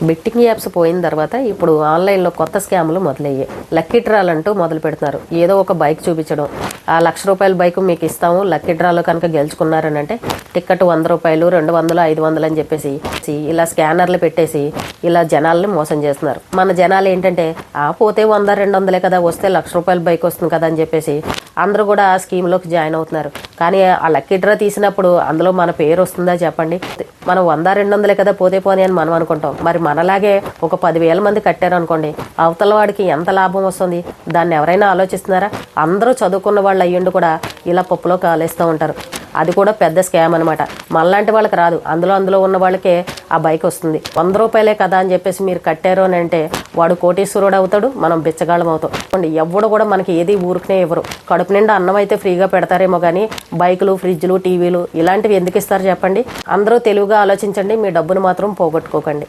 Betting apps పోయిన తర్వాత ఇప్పుడు ఆన్లైన్లో కొత్త స్కాములు మొదలయ్యాయి. లక్కీ డ్రాలు అంటూ మొదలు పెడుతున్నారు. ఏదో ఒక బైక్ చూపించడం, ఆ ₹1,00,000 బైక్ మీకు ఇస్తాము, లక్కీ డ్రాలో కనుక గెలుచుకున్నారని అంటే టికెట్ ₹100, 200, 500 అని చెప్పేసి ఇలా స్కానర్లు పెట్టేసి ఇలా జనాల్ని మోసం చేస్తున్నారు. మన జనాలు ఏంటంటే పోతే 100, 200 కదా, వస్తే ₹1,00,000 బైక్ వస్తుంది కదా అని చెప్పేసి అందరూ కూడా ఆ స్కీమ్లోకి జాయిన్ అవుతున్నారు. కానీ ఆ లక్కీ డ్రా తీసినప్పుడు అందులో మన పేరు వస్తుందా చెప్పండి? మనం 100, 200 కదా, పోతే పోనీ అని మనం అనుకుంటాం. మరి మనలాగే ఒక 10,000 మంది కట్టారు అనుకోండి, అవతల వాడికి ఎంత లాభం వస్తుంది? దాన్ని ఎవరైనా ఆలోచిస్తున్నారా? అందరూ చదువుకున్న వాళ్ళు అయ్యుండి కూడా ఇలా పప్పులో కాలేస్తూ ఉంటారు. అది కూడా పెద్ద స్కామ్ అనమాట. మనలాంటి వాళ్ళకి రాదు, అందులో ఉన్న వాళ్ళకే ఆ బైక్ వస్తుంది. ₹100 కదా అని చెప్పేసి మీరు కట్టారు అని అంటే వాడు కోటీశ్వరుడు అవుతాడు, మనం బిచ్చగాళ్ళం అవుతాం. ఎవడు కూడా మనకి ఏది ఊరికనే ఇవ్వరు. కడుపు నిండా అన్నం అయితే ఫ్రీగా పెడతారేమో కానీ బైకులు, ఫ్రిడ్జ్లు, టీవీలు ఇలాంటివి ఎందుకు ఇస్తారు చెప్పండి? అందరూ తెలివిగా ఆలోచించండి, మీ డబ్బును మాత్రం పోగొట్టుకోకండి.